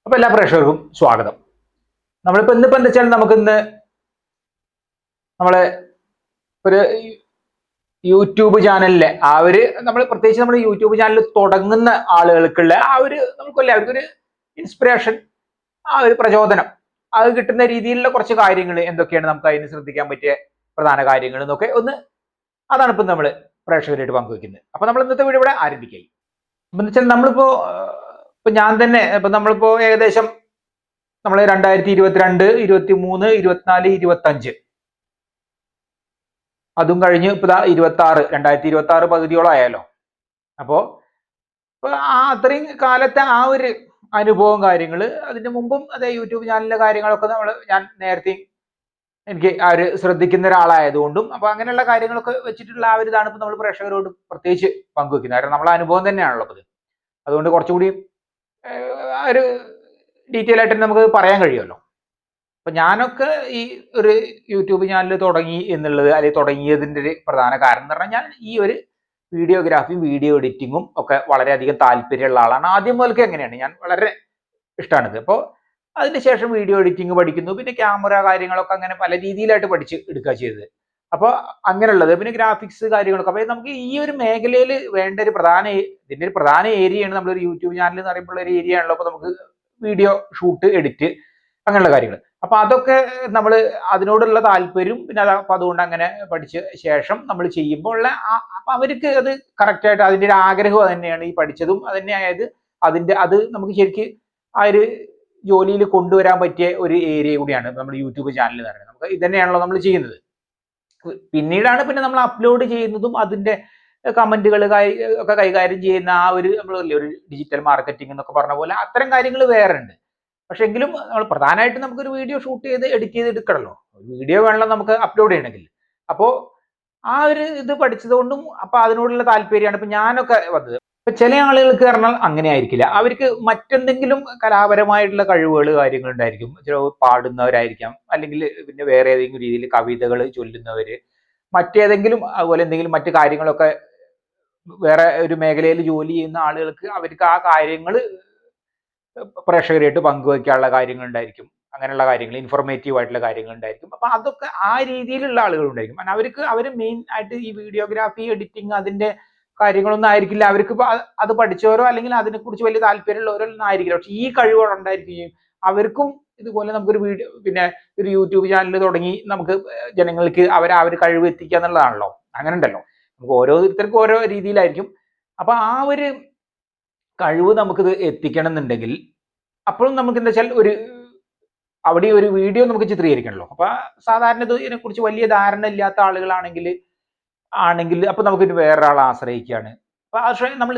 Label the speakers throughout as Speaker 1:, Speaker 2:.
Speaker 1: അപ്പൊ എല്ലാ പ്രേക്ഷകർക്കും സ്വാഗതം. ഇന്നിപ്പോ എന്താ വെച്ചാൽ നമുക്കിന്ന് നമ്മളെ ഒരു യൂട്യൂബ് ചാനലിലെ നമ്മൾ പ്രത്യേകിച്ച് നമ്മുടെ യൂട്യൂബ് ചാനൽ തുടങ്ങുന്ന ആളുകൾക്കുള്ള നമുക്ക് എല്ലാവർക്കും ഒരു ഇൻസ്പിറേഷൻ, ഒരു പ്രചോദനം അത് കിട്ടുന്ന രീതിയിലുള്ള കുറച്ച് കാര്യങ്ങൾ എന്തൊക്കെയാണ് നമുക്ക് അതിന് ശ്രദ്ധിക്കാൻ പറ്റിയ പ്രധാന കാര്യങ്ങൾ എന്നൊക്കെ അതാണ് ഇപ്പം നമ്മൾ പ്രേക്ഷകരായിട്ട് പങ്കുവെക്കുന്നത്. അപ്പൊ നമ്മൾ ഇന്നത്തെ വീഡിയോ ഇവിടെ ആരംഭിക്കുകയും എന്ന് വെച്ചാൽ ഇപ്പൊ ഞാൻ തന്നെ നമ്മളിപ്പോ ഏകദേശം നമ്മൾ 2022, 23, 24, 25 അതും കഴിഞ്ഞ് ഇപ്പൊ 2026 പകുതിയോളം ആയാലോ. അപ്പോ അത്രയും കാലത്തെ ഒരു അനുഭവം കാര്യങ്ങള് അതിന്റെ മുമ്പും അതേ യൂട്യൂബ് ചാനലിലെ കാര്യങ്ങളൊക്കെ ഞാൻ നേരത്തെ എനിക്ക് ശ്രദ്ധിക്കുന്ന ഒരാളായതുകൊണ്ടും അപ്പൊ അങ്ങനെയുള്ള കാര്യങ്ങളൊക്കെ വെച്ചിട്ടുള്ള ഇതാണ് ഇപ്പൊ നമ്മൾ പ്രേക്ഷകരോട് പ്രത്യേകിച്ച് പങ്കുവെക്കുന്നത്. കാരണം നമ്മളെ അനുഭവം തന്നെയാണല്ലോ അത്. അതുകൊണ്ട് കുറച്ചുകൂടി ഒരു ഡീറ്റെയിൽ ആയിട്ട് നമുക്ക് പറയാൻ കഴിയുമല്ലോ. അപ്പൊ ഞാനൊക്കെ ഈ ഒരു യൂട്യൂബ് ചാനൽ തുടങ്ങി എന്നുള്ളത്, അല്ലെങ്കിൽ തുടങ്ങിയതിന്റെ ഒരു പ്രധാന കാരണം എന്ന് പറഞ്ഞാൽ ഞാൻ ഈ ഒരു വീഡിയോഗ്രാഫിയും വീഡിയോ എഡിറ്റിങ്ങും ഒക്കെ വളരെയധികം താല്പര്യമുള്ള ആളാണ്. ആദ്യം മുതൽക്ക് എങ്ങനെയാണ് ഞാൻ വളരെ ഇഷ്ടമാണിത്. അപ്പോൾ അതിനുശേഷം വീഡിയോ എഡിറ്റിംഗ് പഠിക്കുന്നു, പിന്നെ ക്യാമറ കാര്യങ്ങളൊക്കെ അങ്ങനെ പല രീതിയിലായിട്ട് പഠിച്ച് എടുക്കുക ചെയ്തത്. അപ്പോൾ അങ്ങനെയുള്ളത് പിന്നെ ഗ്രാഫിക്സ് കാര്യങ്ങളൊക്കെ. അപ്പോൾ നമുക്ക് ഈ ഒരു മേഖലയിൽ വേണ്ട ഇതിന്റെ ഒരു പ്രധാന ഏരിയയാണ് നമ്മളൊരു യൂട്യൂബ് ചാനൽ എന്ന് പറയുമ്പോൾ ഒരു ഏരിയ ആണല്ലോ. അപ്പോൾ നമുക്ക് വീഡിയോ ഷൂട്ട്, എഡിറ്റ്, അങ്ങനെയുള്ള കാര്യങ്ങൾ. അപ്പൊ അതൊക്കെ നമ്മൾ അതിനോടുള്ള താല്പര്യം, പിന്നെ അപ്പൊ അതുകൊണ്ട് അങ്ങനെ പഠിച്ച ശേഷം നമ്മൾ ചെയ്യുമ്പോൾ അപ്പൊ അവർക്ക് അത് കറക്റ്റ് ആയിട്ട് അതിന്റെ ഒരു ആഗ്രഹം തന്നെയാണ് ഈ പഠിച്ചതും അത് തന്നെയായത്. അത് നമുക്ക് ശരിക്ക് ആ ഒരു ജോലിയിൽ കൊണ്ടുവരാൻ പറ്റിയ ഒരു ഏരിയ കൂടിയാണ് നമ്മൾ യൂട്യൂബ് ചാനൽ എന്ന് പറയുന്നത്. നമുക്ക് ഇത് തന്നെയാണല്ലോ നമ്മൾ ചെയ്യുന്നത്. പിന്നീടാണ് പിന്നെ നമ്മൾ അപ്ലോഡ് ചെയ്യുന്നതും അതിന്റെ കമന്റുകൾ ഒക്കെ കൈകാര്യം ചെയ്യുന്ന നമ്മളല്ലേ ഒരു ഡിജിറ്റൽ മാർക്കറ്റിംഗ് എന്നൊക്കെ പറഞ്ഞ പോലെ അത്തരം കാര്യങ്ങൾ വേറെ ഉണ്ട്. പക്ഷെ എങ്കിലും നമ്മൾ പ്രധാനമായിട്ടും നമുക്കൊരു വീഡിയോ ഷൂട്ട് ചെയ്ത് എഡിറ്റ് ചെയ്ത് എടുക്കണല്ലോ. വീഡിയോ വേണം നമുക്ക് അപ്ലോഡ് ചെയ്യണമെങ്കിൽ. അപ്പോൾ ഇത് പഠിച്ചതുകൊണ്ടും അപ്പൊ അതിനോടുള്ള താല്പര്യമാണ് ഇപ്പൊ ഞാനൊക്കെ വന്നത്. ഇപ്പൊ ചില ആളുകൾക്ക് പറഞ്ഞാൽ അങ്ങനെ ആയിരിക്കില്ല. അവർക്ക് മറ്റെന്തെങ്കിലും കലാപരമായിട്ടുള്ള കഴിവുകൾ കാര്യങ്ങൾ ഉണ്ടായിരിക്കും. പാടുന്നവരായിരിക്കാം, അല്ലെങ്കിൽ പിന്നെ വേറെ ഏതെങ്കിലും രീതിയിൽ കവിതകൾ ചൊല്ലുന്നവര്, മറ്റേതെങ്കിലും അതുപോലെ എന്തെങ്കിലും മറ്റു കാര്യങ്ങളൊക്കെ വേറെ ഒരു മേഖലയിൽ ജോലി ചെയ്യുന്ന ആളുകൾക്ക് അവർക്ക് ആ കാര്യങ്ങൾ പ്രേക്ഷകരായിട്ട് പങ്കുവയ്ക്കാനുള്ള കാര്യങ്ങൾ ഉണ്ടായിരിക്കും. അങ്ങനെയുള്ള കാര്യങ്ങൾ, ഇൻഫോർമേറ്റീവ് ആയിട്ടുള്ള കാര്യങ്ങൾ ഉണ്ടായിരിക്കും. അപ്പൊ അതൊക്കെ ആ രീതിയിലുള്ള ആളുകൾ ഉണ്ടായിരിക്കും. അവർ മെയിൻ ആയിട്ട് ഈ വീഡിയോഗ്രാഫി, എഡിറ്റിംഗ് അതിന്റെ കാര്യങ്ങളൊന്നും ആയിരിക്കില്ല. അവർക്ക് അത് പഠിച്ചവരോ അല്ലെങ്കിൽ അതിനെക്കുറിച്ച് വലിയ താല്പര്യമുള്ളവരോ ഒന്നും ആയിരിക്കില്ല. പക്ഷെ ഈ കഴിവുകൾ ഉണ്ടായിരിക്കുകയും അവർക്കും ഇതുപോലെ നമുക്കൊരു പിന്നെ ഒരു യൂട്യൂബ് ചാനൽ തുടങ്ങി നമുക്ക് ജനങ്ങൾക്ക് ആ ഒരു കഴിവ് എത്തിക്കുക എന്നുള്ളതാണല്ലോ. അങ്ങനെ ഉണ്ടല്ലോ, നമുക്ക് ഓരോരുത്തർക്കും ഓരോ രീതിയിലായിരിക്കും. അപ്പൊ ആ ഒരു കഴിവ് നമുക്കിത് എത്തിക്കണം എന്നുണ്ടെങ്കിൽ അപ്പോഴും നമുക്ക് എന്താ വെച്ചാൽ അവിടെ ഒരു വീഡിയോ നമുക്ക് ചിത്രീകരിക്കണല്ലോ. അപ്പൊ സാധാരണ ഇതിനെക്കുറിച്ച് വലിയ ധാരണ ഇല്ലാത്ത ആണെങ്കിൽ അപ്പൊ നമുക്ക് വേറൊരാളെ ആശ്രയിക്കുകയാണ്. അപ്പൊ നമ്മൾ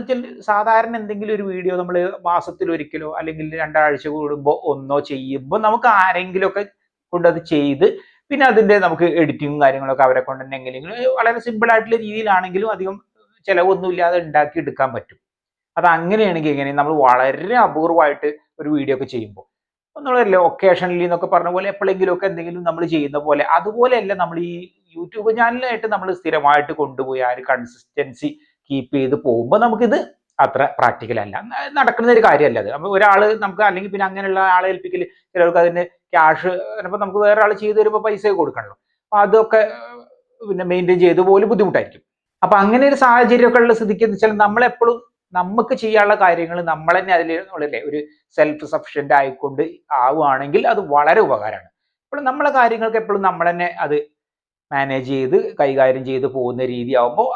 Speaker 1: സാധാരണ എന്തെങ്കിലും ഒരു വീഡിയോ നമ്മൾ മാസത്തിൽ ഒരിക്കലോ അല്ലെങ്കിൽ 2 ആഴ്ച കൂടുമ്പോൾ ഒന്നോ ചെയ്യുമ്പോൾ നമുക്ക് ആരെങ്കിലും ഒക്കെ കൊണ്ട് അത് ചെയ്ത് പിന്നെ അതിന്റെ നമുക്ക് എഡിറ്റിങ്ങും കാര്യങ്ങളൊക്കെ അവരെ കൊണ്ട് തന്നെ എങ്ങനെയെങ്കിലും വളരെ സിമ്പിൾ ആയിട്ടുള്ള രീതിയിലാണെങ്കിലും അധികം ചിലവൊന്നും ഇല്ലാതെ ഉണ്ടാക്കി എടുക്കാൻ പറ്റും. അത് അങ്ങനെയാണെങ്കിൽ എങ്ങനെ നമ്മൾ വളരെ അപൂർവമായിട്ട് ഒരു വീഡിയോ ഒക്കെ ചെയ്യുമ്പോൾ നമ്മളല്ലേ ഒക്കേഷണലി എന്നൊക്കെ പറഞ്ഞ പോലെ എപ്പോഴെങ്കിലും ഒക്കെ എന്തെങ്കിലും നമ്മൾ ചെയ്യുന്ന പോലെ അതുപോലെയല്ല നമ്മൾ ഈ യൂട്യൂബ് ചാനലായിട്ട് നമ്മൾ സ്ഥിരമായിട്ട് കൊണ്ടുപോയി ആ ഒരു കൺസിസ്റ്റൻസി കീപ്പ് ചെയ്ത് പോകുമ്പോൾ നമുക്കിത് അത്ര പ്രാക്ടിക്കൽ അല്ല, നടക്കുന്ന ഒരു കാര്യമല്ല അത്. അപ്പൊ ഒരാള് നമുക്ക് അല്ലെങ്കിൽ പിന്നെ അങ്ങനെയുള്ള ആളെ ഏൽപ്പിക്കൽ, ചിലർക്ക് അതിന്റെ ക്യാഷ് ചിലപ്പോൾ നമുക്ക് വേറെ ആൾ ചെയ്ത് തരുമ്പോൾ പൈസ കൊടുക്കണല്ലോ. അപ്പൊ അതൊക്കെ പിന്നെ മെയിൻറ്റെയിൻ ചെയ്ത് പോലും ബുദ്ധിമുട്ടായിരിക്കും. അപ്പൊ അങ്ങനെ ഒരു സാഹചര്യമൊക്കെ ഉള്ള സ്ഥിതിക്ക് എന്ന് വെച്ചാൽ നമ്മളെപ്പോഴും നമുക്ക് ചെയ്യാനുള്ള കാര്യങ്ങൾ നമ്മൾ തന്നെ അതിലല്ലേ ഒരു സെൽഫ് സഫിഷ്യന്റ് ആയിക്കൊണ്ട് ആവുകയാണെങ്കിൽ അത് വളരെ ഉപകാരമാണ്. അപ്പോൾ നമ്മളെ കാര്യങ്ങൾക്ക് എപ്പോഴും നമ്മൾ തന്നെ അത് മാനേജ് ചെയ്ത് കൈകാര്യം ചെയ്ത് പോകുന്ന രീതിയാവുമ്പോൾ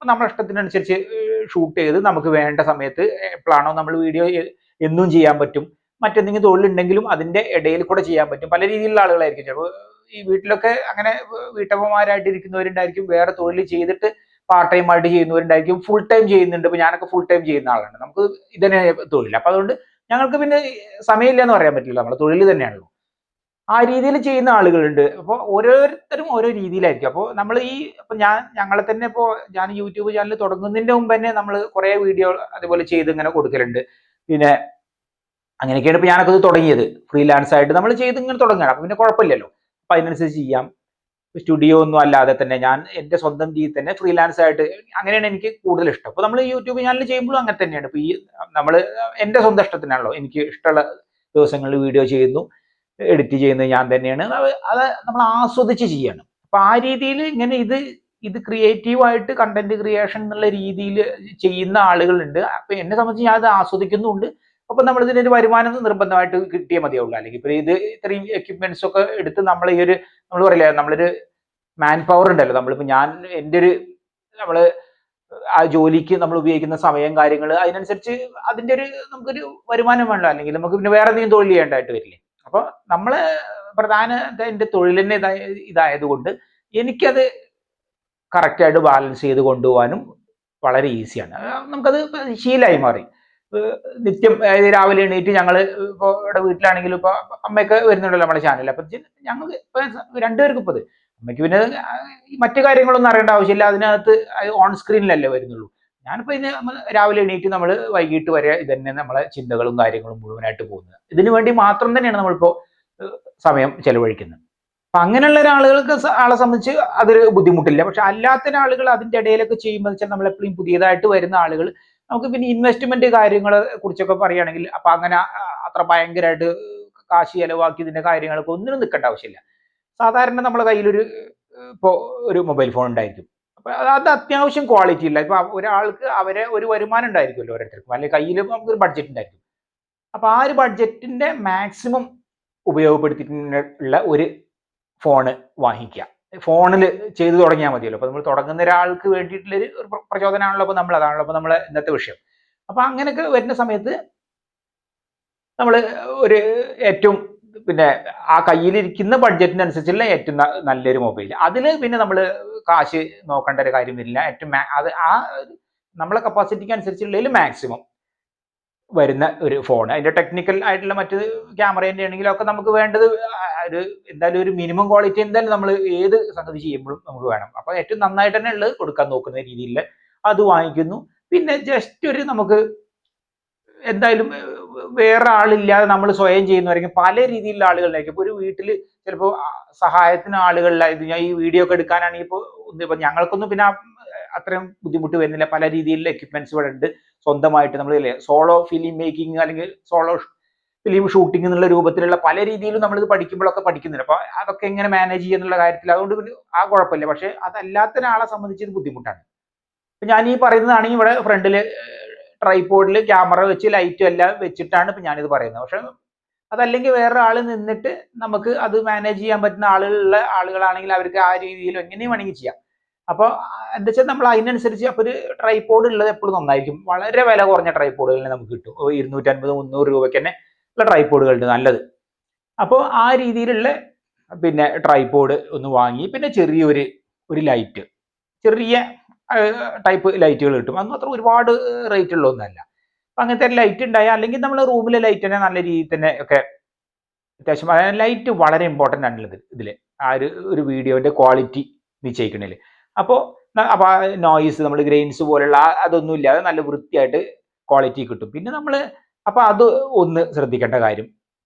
Speaker 1: നമ്മുടെ ഇഷ്ടത്തിനനുസരിച്ച് ഷൂട്ട് ചെയ്ത് നമുക്ക് വേണ്ട സമയത്ത് എപ്പോഴാണോ നമ്മൾ വീഡിയോ എന്നും ചെയ്യാൻ പറ്റും. മറ്റെന്തെങ്കിലും തൊഴിലുണ്ടെങ്കിലും അതിന്റെ ഇടയിൽ കൂടെ ചെയ്യാൻ പറ്റും. പല രീതിയിലുള്ള ആളുകളായിരിക്കും. ചിലപ്പോൾ ഈ വീട്ടിലൊക്കെ അങ്ങനെ വീട്ടമ്മമാരായിട്ട് ഇരിക്കുന്നവരുണ്ടായിരിക്കും, വേറെ തൊഴിൽ ചെയ്തിട്ട് പാർട്ട് ടൈം ആയിട്ട് ചെയ്യുന്നവരുണ്ടായിരിക്കും, ഫുൾ ടൈം ചെയ്യുന്നുണ്ട്. ഇപ്പൊ ഞാനൊക്കെ ഫുൾ ടൈം ചെയ്യുന്ന ആളാണ്. നമുക്ക് ഇതന്നെ തൊഴിൽ. അപ്പൊ അതുകൊണ്ട് ഞങ്ങൾക്ക് പിന്നെ സമയമില്ല എന്ന് പറയാൻ പറ്റില്ല, നമ്മുടെ തൊഴിൽ തന്നെയാണല്ലോ. ആ രീതിയിൽ ചെയ്യുന്ന ആളുകളുണ്ട്. അപ്പോൾ ഓരോരുത്തരും ഓരോ രീതിയിലായിരിക്കും. അപ്പോൾ നമ്മൾ ഞങ്ങളെ തന്നെ ഞാൻ യൂട്യൂബ് ചാനൽ തുടങ്ങുന്നതിന്റെ മുമ്പ് തന്നെ നമ്മൾ കുറെ വീഡിയോ അതുപോലെ ചെയ്ത് ഇങ്ങനെ കൊടുക്കലുണ്ട്. പിന്നെ അങ്ങനെയൊക്കെയാണ് ഇപ്പൊ ഞാനൊക്കെ ഇത് തുടങ്ങിയത്. ഫ്രീലാൻസ് ആയിട്ട് നമ്മൾ ചെയ്ത് ഇങ്ങനെ തുടങ്ങുകയാണ്. അപ്പൊ പിന്നെ കുഴപ്പമില്ലല്ലോ, അപ്പൊ അതിനനുസരിച്ച് ചെയ്യാം. സ്റ്റുഡിയോ ഒന്നും അല്ലാതെ തന്നെ ഞാൻ എന്റെ സ്വന്തം രീതിയിൽ തന്നെ ഫ്രീലാൻസ് ആയിട്ട്, അങ്ങനെയാണ് എനിക്ക് കൂടുതൽ ഇഷ്ടം. അപ്പൊ നമ്മൾ യൂട്യൂബ് ചാനൽ ചെയ്യുമ്പോഴും അങ്ങനെ തന്നെയാണ്. ഇപ്പൊ നമ്മൾ എന്റെ സ്വന്തം ഇഷ്ടത്തിനാണല്ലോ, എനിക്ക് ഇഷ്ടമുള്ള ദിവസങ്ങളിൽ വീഡിയോ ചെയ്യുന്നു, എഡിറ്റ് ചെയ്യുന്നത് ഞാൻ തന്നെയാണ്. അത് നമ്മൾ ആസ്വദിച്ച് ചെയ്യണം. അപ്പൊ ആ രീതിയിൽ ഇങ്ങനെ ഇത് ക്രിയേറ്റീവായിട്ട് കണ്ടന്റ് ക്രിയേഷൻ എന്നുള്ള രീതിയിൽ ചെയ്യുന്ന ആളുകളുണ്ട്. അപ്പൊ എന്നെ സംബന്ധിച്ച് ഞാൻ അത് ആസ്വദിക്കുന്നുണ്ട്. അപ്പൊ നമ്മൾ ഇതിനൊരു വരുമാനം നിർബന്ധമായിട്ട് കിട്ടിയേ മതിയാവുള്ളൂ. അല്ലെങ്കിൽ ഇപ്പൊ ഇത്രയും എക്യുപ്മെന്റ്സ് ഒക്കെ എടുത്ത് നമ്മൾ നമ്മൾ പറയില്ല, നമ്മളൊരു മാൻ പവർ ഉണ്ടല്ലോ, നമ്മളിപ്പോ എൻ്റെ ഒരു നമ്മള് ആ ജോലിക്ക് നമ്മൾ ഉപയോഗിക്കുന്ന സമയം കാര്യങ്ങൾ അതിനനുസരിച്ച് അതിന്റെ നമുക്കൊരു വരുമാനം വേണ്ട, അല്ലെങ്കിൽ നമുക്ക് പിന്നെ വേറെ എന്തെങ്കിലും തൊഴിൽ ചെയ്യേണ്ടതായിട്ട് വരില്ലേ. അപ്പൊ നമ്മള് പ്രധാന എന്റെ തൊഴിൽ തന്നെ ഇതായതുകൊണ്ട് എനിക്കത് കറക്റ്റായിട്ട് ബാലൻസ് ചെയ്ത് കൊണ്ടുപോകാനും വളരെ ഈസിയാണ്. നമുക്കത് ശീലമായി മാറി. നിത്യം രാവിലെ എണീറ്റ് ഞങ്ങൾ ഇപ്പോൾ ഇവിടെ വീട്ടിലാണെങ്കിലും ഇപ്പോൾ അമ്മയൊക്കെ വരുന്നുണ്ടല്ലോ നമ്മുടെ ചാനൽ. അപ്പൊ ഞങ്ങൾ ഇപ്പൊ രണ്ടുപേർക്കും ഇപ്പത് അമ്മയ്ക്ക് പിന്നെ മറ്റു കാര്യങ്ങളൊന്നും അറിയേണ്ട ആവശ്യമില്ല, അതിനകത്ത് ഓൺ സ്ക്രീനിലല്ലേ വരുന്നുള്ളൂ. ഞാനിപ്പോ രാവിലെ എണീറ്റ് നമ്മൾ വൈകിട്ട് വരെ ഇതന്നെ നമ്മളെ ചിന്തകളും കാര്യങ്ങളും മുഴുവനായിട്ട് പോകുന്നത്. ഇതിനു വേണ്ടി മാത്രം തന്നെയാണ് നമ്മളിപ്പോ സമയം ചെലവഴിക്കുന്നത്. അപ്പൊ അങ്ങനെയുള്ള ആളെ സംബന്ധിച്ച് അതൊരു ബുദ്ധിമുട്ടില്ല. പക്ഷെ അല്ലാത്ത ആളുകൾ അതിന്റെ ഇടയിലൊക്കെ ചെയ്യുമ്പോൾ വെച്ചാൽ നമ്മളെപ്പോഴും പുതിയതായിട്ട് വരുന്ന ആളുകൾ നമുക്ക് പിന്നെ ഇൻവെസ്റ്റ്മെന്റ് കാര്യങ്ങളെ കുറിച്ചൊക്കെ പറയുകയാണെങ്കിൽ അപ്പൊ അങ്ങനെ അത്ര ഭയങ്കരമായിട്ട് കാശ് ചെലവാക്കി ഇതിന്റെ കാര്യങ്ങൾക്ക് ഒന്നിനും നിൽക്കേണ്ട ആവശ്യമില്ല. സാധാരണ നമ്മളെ കയ്യിലൊരു ഇപ്പോ ഒരു മൊബൈൽ ഫോൺ ഉണ്ടായിരിക്കും. അപ്പൊ അത് അത്യാവശ്യം ക്വാളിറ്റി ഇല്ല. ഇപ്പൊ ഒരാൾക്ക് ഒരു വരുമാനം ഉണ്ടായിരിക്കുമല്ലോ ഓരോരുത്തർക്കും, അല്ലെങ്കിൽ കയ്യിൽ നമുക്കൊരു ബഡ്ജറ്റ് ഉണ്ടായിരിക്കും. അപ്പൊ ആ ഒരു ബഡ്ജറ്റിന്റെ മാക്സിമം ഉപയോഗപ്പെടുത്തിയിട്ടുള്ള ഒരു ഫോണ് വാങ്ങിക്കുക. ഫോണിൽ ചെയ്തു തുടങ്ങിയാൽ മതിയല്ലോ. അപ്പൊ നമ്മൾ തുടങ്ങുന്ന ഒരാൾക്ക് വേണ്ടിയിട്ടുള്ള ഒരു പ്രചോദനമാണല്ലോ അപ്പൊ അതാണല്ലോ അപ്പൊ നമ്മളെ ഇന്നത്തെ വിഷയം. അപ്പൊ അങ്ങനെയൊക്കെ വരുന്ന സമയത്ത് നമ്മൾ ഒരു ഏറ്റവും പിന്നെ ആ കയ്യിലിരിക്കുന്ന ബഡ്ജറ്റിനനുസരിച്ചുള്ള ഏറ്റവും നല്ലൊരു മൊബൈൽ, അതിൽ പിന്നെ നമ്മൾ കാശ് നോക്കേണ്ട ഒരു കാര്യം വരില്ല. ഏറ്റവും നമ്മളെ കപ്പാസിറ്റിക്ക് അനുസരിച്ചുള്ളതിൽ മാക്സിമം വരുന്ന ഒരു ഫോൺ, അതിന്റെ ടെക്നിക്കൽ ആയിട്ടുള്ള മറ്റ് ക്യാമറേന്റെ ആണെങ്കിലും ഒക്കെ നമുക്ക് വേണ്ടത് എന്തായാലും ഒരു മിനിമം ക്വാളിറ്റി എന്തായാലും നമ്മൾ ഏത് സംഗതി ചെയ്യുമ്പോഴും നമുക്ക് വേണം. അപ്പൊ ഏറ്റവും നന്നായിട്ട് തന്നെ ഉള്ളത് കൊടുക്കാൻ നോക്കുന്ന രീതിയിൽ അത് വാങ്ങിക്കുന്നു. പിന്നെ ജസ്റ്റ് നമുക്ക് എന്തായാലും വേറെ ആളില്ലാതെ നമ്മൾ സ്വയം ചെയ്യുന്നവരെങ്കിൽ പല രീതിയിലുള്ള ആളുകളിലായിരിക്കും. ഇപ്പൊ ഒരു വീട്ടിൽ ചിലപ്പോൾ സഹായത്തിന് ആളുകളിലായത്, ഞാൻ ഈ വീഡിയോ ഒക്കെ എടുക്കാനാണെങ്കിൽ ഇപ്പൊ ഞങ്ങൾക്കൊന്നും പിന്നെ അത്രയും ബുദ്ധിമുട്ട് വരുന്നില്ല. പല രീതിയിലുള്ള എക്യുപ്മെന്റ്സ് ഇവിടെ ഉണ്ട്. സ്വന്തമായിട്ട് നമ്മൾ സോളോ ഫിലിം മേക്കിംഗ് അല്ലെങ്കിൽ സോളോ ഫിലിം ഷൂട്ടിംഗ് എന്നുള്ള രൂപത്തിലുള്ള പല രീതിയിലും നമ്മളിത് പഠിക്കുമ്പോഴൊക്കെ പഠിക്കുന്നുണ്ട്. അപ്പൊ അതൊക്കെ എങ്ങനെ മാനേജ് ചെയ്യുന്നുള്ള കാര്യത്തിൽ അതുകൊണ്ട് ആ കുഴപ്പമില്ല. പക്ഷെ അതല്ലാത്ത ഒരാളെ സംബന്ധിച്ച് ഇത് ബുദ്ധിമുട്ടാണ്. ഞാൻ ഈ പറയുന്നതാണെങ്കിൽ ഇവിടെ ഫ്രണ്ടില് ട്രൈപോഡിൽ ക്യാമറ വെച്ച് ലൈറ്റും എല്ലാം വെച്ചിട്ടാണ് ഇപ്പൊ ഞാനിത് പറയുന്നത്. പക്ഷെ അതല്ലെങ്കിൽ വേറെ ആൾ നിന്നിട്ട് നമുക്ക് അത് മാനേജ് ചെയ്യാൻ പറ്റുന്ന ആളുകളാണെങ്കിൽ അവർക്ക് ആ രീതിയിൽ എങ്ങനെയും വേണമെങ്കിൽ ചെയ്യാം. അപ്പോൾ എന്താ വെച്ചാൽ നമ്മൾ അതിനനുസരിച്ച് അപ്പൊ ഒരു ട്രൈപോഡ് ഉള്ളത് എപ്പോഴും നന്നായിരിക്കും. വളരെ വില കുറഞ്ഞ ട്രൈപോഡുകൾ നമുക്ക് കിട്ടും. 250-300 രൂപയ്ക്ക് തന്നെ ഉള്ള ട്രൈപോഡുകളുണ്ട് നല്ലത്. അപ്പോൾ ആ രീതിയിലുള്ള പിന്നെ ട്രൈപോഡ് ഒന്ന് വാങ്ങി, പിന്നെ ചെറിയൊരു ലൈറ്റ്, ചെറിയ ടൈപ്പ് ലൈറ്റുകൾ കിട്ടും. അതൊന്നും അത്ര ഒരുപാട് റേറ്റ് ഉള്ളതൊന്നുമല്ല. അപ്പൊ അങ്ങനത്തെ ലൈറ്റ് ഉണ്ടായാൽ, അല്ലെങ്കിൽ നമ്മൾ റൂമിലെ ലൈറ്റ് തന്നെ നല്ല രീതിയിൽ തന്നെ ഒക്കെ അത്യാവശ്യം ലൈറ്റ് വളരെ ഇമ്പോർട്ടൻ്റ് ആണുള്ളത് ഇതിൽ ആ ഒരു വീഡിയോന്റെ ക്വാളിറ്റി നിശ്ചയിക്കണേല്. അപ്പോൾ നോയിസ്, നമ്മൾ ഗ്രെയിൻസ് പോലുള്ള അതൊന്നും ഇല്ലാതെ നല്ല വൃത്തിയായിട്ട് ക്വാളിറ്റി കിട്ടും. പിന്നെ നമ്മൾ അപ്പൊ അത് ഒന്ന് ശ്രദ്ധിക്കേണ്ട കാര്യം.